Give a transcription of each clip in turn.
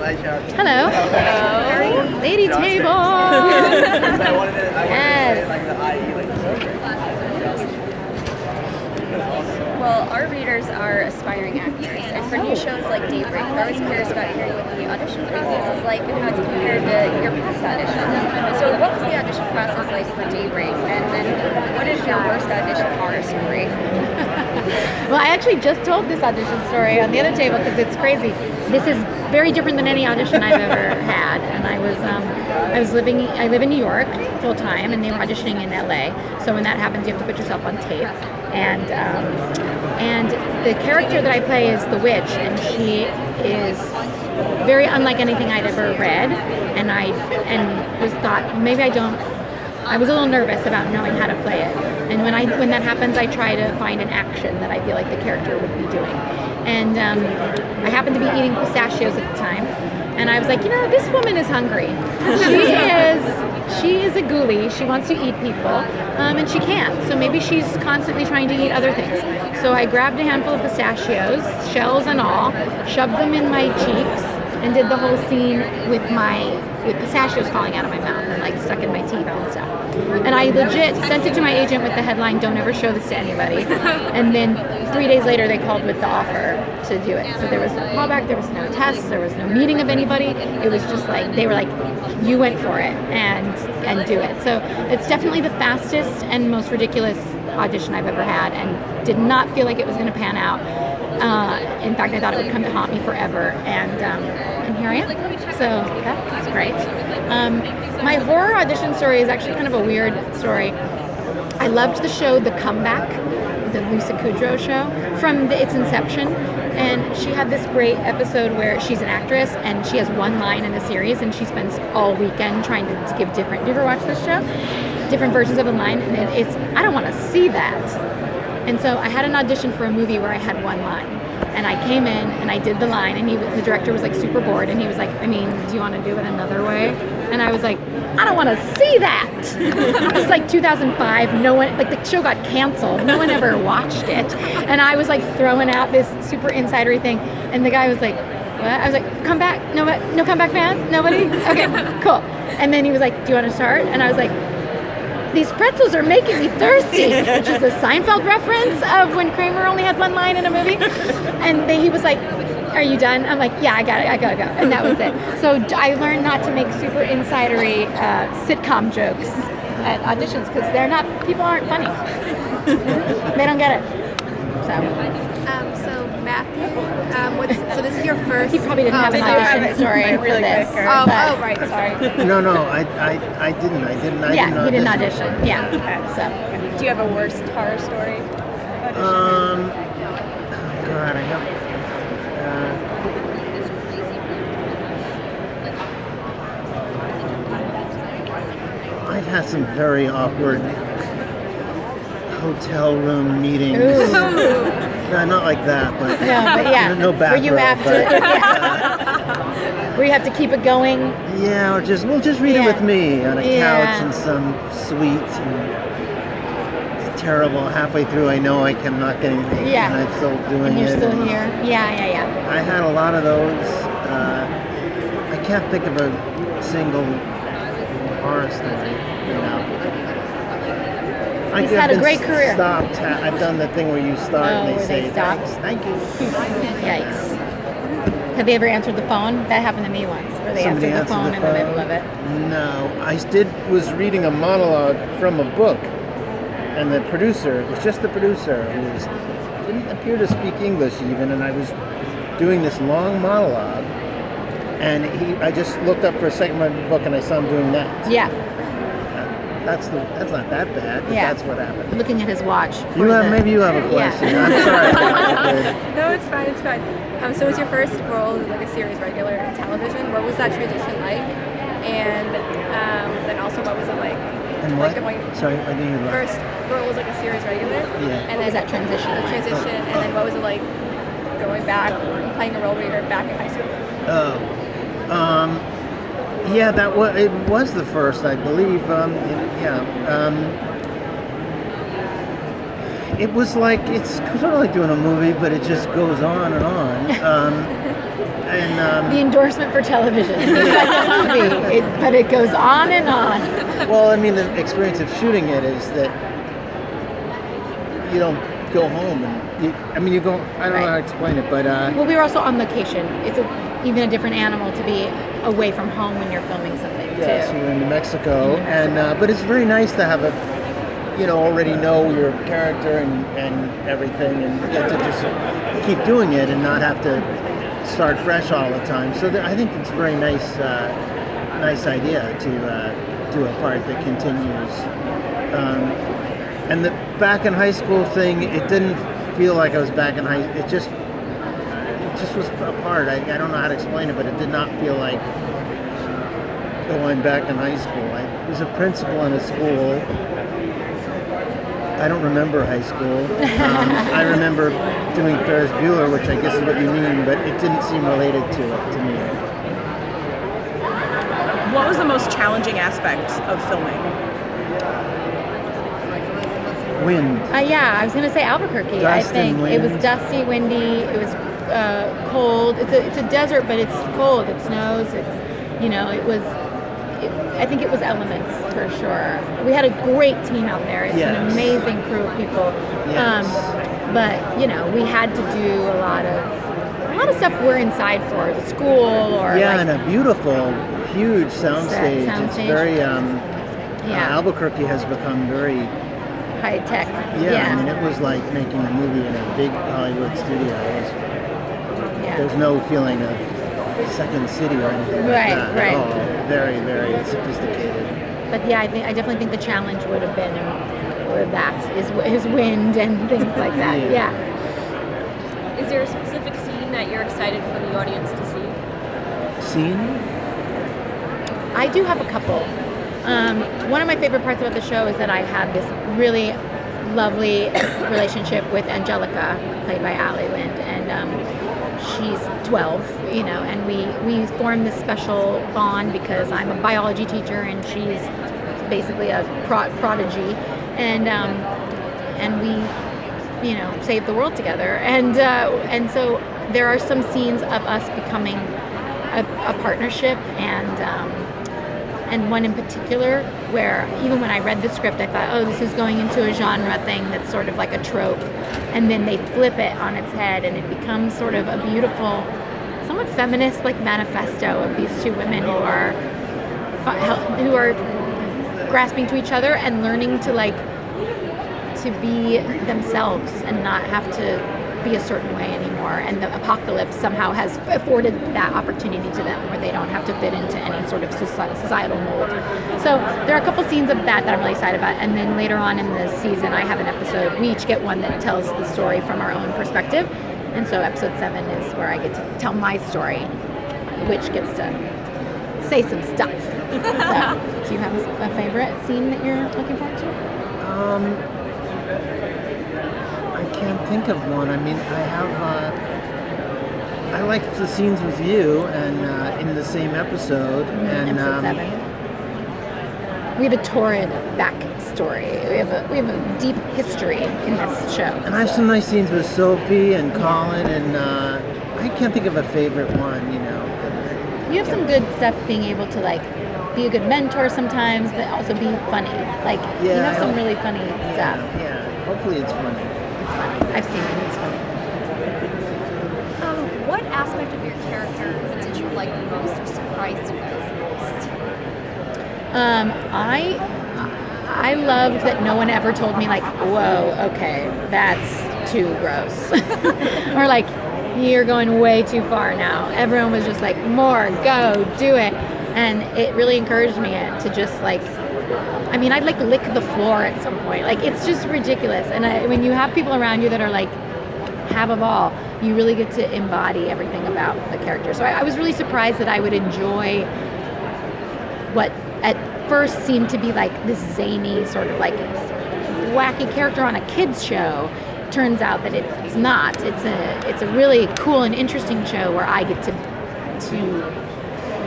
Hello. Hello. Lady table. Yes. Well, our readers are aspiring actors, and for new shows like Daybreak, we're always curious about hearing what the audition process is like and how it's compared to your past auditions. So what was the audition process like for Daybreak, and then what is your worst audition horror story? Well, I actually just told this audition story on the other table because it's crazy. This is very different than any audition I've ever had, and I live in New York full time, and they were auditioning in LA. So when that happens, you have to put yourself on tape. And the character that I play is the witch, and she is very unlike anything I'd ever read. And I was a little nervous about knowing how to play it. And when that happens, I try to find an action that I feel like the character would be doing. And I happened to be eating pistachios at the time, and I was like, this woman is hungry. She is a ghoulie. She wants to eat people, and she can't. So maybe she's constantly trying to eat other things. So I grabbed a handful of pistachios, shells and all, shoved them in my cheeks, and did the whole scene with pistachios falling out of my mouth and like stuck in my teeth and stuff. And I legit sent it to my agent with the headline, "Don't ever show this to anybody." And then 3 days later, they called with the offer to do it. So there was no callback, there was no test, there was no meeting of anybody. It was just like, they were like, you went for it and do it. So it's definitely the fastest and most ridiculous audition I've ever had, and did not feel like it was going to pan out. In fact, I thought it would come to haunt me forever, and here I am. So that's great. My horror audition story is actually kind of a weird story. I loved the show The Comeback, the Lisa Kudrow show, from its inception. And she had this great episode where she's an actress and she has one line in the series, and she spends all weekend trying to give different. Do you ever watch this show? Different versions of the line, and I don't want to see that. And so I had an audition for a movie where I had one line, and I came in and I did the line, and the director was like super bored, and he was like, do you want to do it another way? And I was like, I don't want to see that. It was like 2005. No one, like, the show got canceled. No one ever watched it. And I was like throwing out this super insidery thing, and the guy was like, what? I was like, come back. No comeback fans? Nobody? Okay, cool. And then he was like, do you want to start? And I was like, these pretzels are making me thirsty, which is a Seinfeld reference of when Kramer only had one line in a movie. And then he was like, are you done? I'm like, yeah, I gotta go. And that was it. So I learned not to make super insidery sitcom jokes at auditions, because people aren't funny. They don't get it. So Matthew, so this is your first. He probably didn't have an audition story for this. Right, sorry. No, I didn't. Yeah, he didn't audition. Yeah. So. Do you have a worst horror story? God, I have. I've had some very awkward hotel room meetings. No, not like that, but no bathroom. Where you have where you have to keep it going. Yeah, or we'll just read it with me on a couch in some suite. It's terrible. Halfway through, I know I'm not getting anything, and I'm still doing and you're it. Still here. Yeah. I had a lot of those. I can't think of a single horror story. He's had a great career. Stopped. I've done the thing where you start and they say, stop. Thank you. Yikes. Have they ever answered the phone? That happened to me once, where they answered the phone in the middle of it. No. I was reading a monologue from a book, and the producer, it was just the producer, who didn't appear to speak English even, and I was doing this long monologue, and I just looked up for a second in my book, and I saw him doing that. Yeah. That's not that bad. Yeah. That's what happened. Looking at his watch. Maybe you have a question. Yeah. I'm sorry. No, it's fine. So it was your first role as like a series regular in television. What was that transition like? And then also, what was it like? And what? Like, sorry, I didn't hear that. First role was like a series regular. Yeah. And What was that transition? And then what was it like going back, playing a role where you're back in high school? Yeah, it was the first, I believe. It was like, it's sort of like doing a movie, but it just goes on and on. And The endorsement for television. It's like a movie, but it goes on and on. well, I mean, the experience of shooting it is that you don't go home and you go. I don't know how to explain it, but Well, we were also on location. It's even a different animal to be away from home when you're filming something yeah, too. so we're in New Mexico, and but it's very nice to have already know your character and everything, and get to just keep doing it and not have to start fresh all the time. So I think it's a very nice idea to do a part that continues. And the back in high school thing, it didn't feel like I was back in high. It just was a part. I don't know how to explain it, but it did not feel like I'm back in high school. I was a principal in a school. I don't remember high school. I remember doing Ferris Bueller, which I guess is what you mean, but it didn't seem related to it to me. What was the most challenging aspect of filming? Wind. Yeah, I was going to say Albuquerque. Dust I and think wind. it was dusty, windy. It was cold. It's a desert, but it's cold. It snows. It was. I think it was elements for sure. We had a great team out there. It's an amazing crew of people. Yes. But we had to do a lot of stuff we're inside for the school or And a beautiful, huge soundstage. It's very. Albuquerque has become very high tech. I mean, it was like making a movie in a big Hollywood studio. There's no feeling of Second City or anything like that at all. Very, very sophisticated. But I definitely think the challenge would have been his wind and things like that. Yeah. Is there a specific scene that you're excited for the audience to see? Scene? I do have a couple. One of my favorite parts about the show is that I have this really lovely relationship with Angelica, played by Allie Lind, and she's 12, and we formed this special bond because I'm a biology teacher and she's basically a prodigy, and we save the world together, and so there are some scenes of us becoming a partnership, and one in particular where even when I read the script I thought, oh, this is going into a genre thing that's sort of like a trope, and then they flip it on its head and it becomes sort of a beautiful, somewhat feminist like manifesto of these two women who are grasping to each other and learning to be themselves and not have to be a certain way anymore, and the apocalypse somehow has afforded that opportunity to them where they don't have to fit into any sort of societal mold. So there are a couple scenes of that I'm really excited about, and then later on in the season I have an episode, we each get one that tells the story from our own perspective, and so episode 7 is where I get to tell my story, which gets to say some stuff. So, do you have a favorite scene that you're looking forward to? I can't think of one. I mean, I liked the scenes with you and in the same episode. And episode 7. We have a torrid backstory. We have a deep history in this show. And I have some nice scenes with Sophie and Colin, and I can't think of a favorite one. You have some good stuff being able to be a good mentor sometimes, but also be funny. You have some really funny stuff. Yeah, hopefully it's funny. It's funny. I've seen it. It's funny. What aspect of your character did you like the most or surprised you the most? I loved that no one ever told me whoa, okay, that's too gross, or you're going way too far now. Everyone was just more, go, do it, and it really encouraged me to just I'd lick the floor at some point. It's just ridiculous. And when you have people around you that are have a ball, you really get to embody everything about the character. So I was really surprised that I would enjoy what at first seemed to be this zany sort of wacky character on a kids show. Turns out that it's not. It's a really cool and interesting show where I get to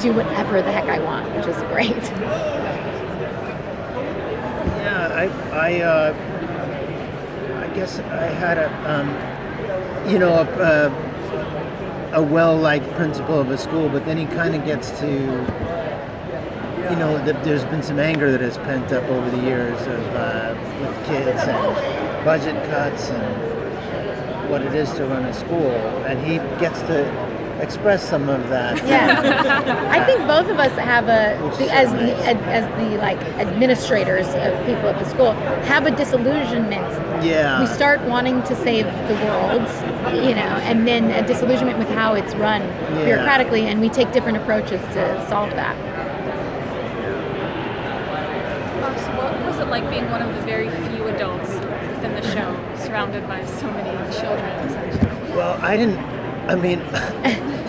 do whatever the heck I want, which is great. Yeah, I guess I had a well principal of a school, but then he kind of gets to, there's been some anger that has pent up over the years with kids and budget cuts and what it is to run a school, and he gets to express some of that. Yeah, I think both of us have as the like administrators of people at the school have a disillusionment. Yeah. We start wanting to save the world, and then a disillusionment with how it's run bureaucratically, and we take different approaches to solve that. So what was it like being one of the very few adults within the show, surrounded by so many children, essentially? Well,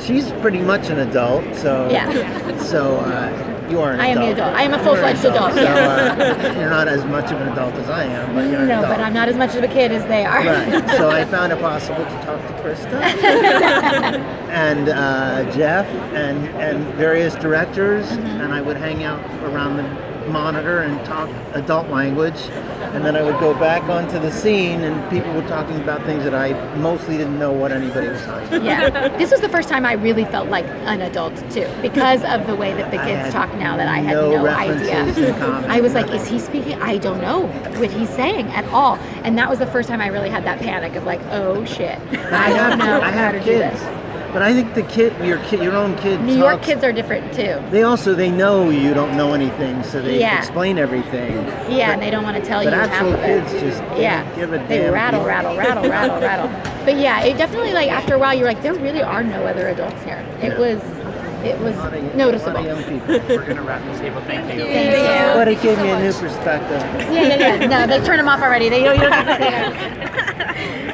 she's pretty much an adult, so you are an adult. I am the adult. I am a full-fledged adult. So you're not as much of an adult as I am, but you're an adult. But I'm not as much of a kid as they are. Right. So I found it possible to talk to Krysta and Jeff and various directors, and I would hang out around the monitor and talk adult language, and then I would go back onto the scene and people were talking about things that I mostly didn't know what anybody was talking about. Yeah, this was the first time I really felt like an adult too, because of the way that the kids talk now that I had no idea. I was like, is he speaking? I don't know what he's saying at all. And that was the first time I really had that panic of like, oh shit, I don't know how to do this. But I think your own kid. New York kids are different too. They know you don't know anything, so they explain everything. Yeah, and they don't want to tell you half actual of it. kids just give a damn. They rattle. But yeah, it definitely after a while you're like, there really are no other adults here. It was noticeable. A lot of young people. We're gonna wrap this table. Thank you. Thank you. But it gave me a new perspective. Yeah. No, they turn them off already. You don't have to say that.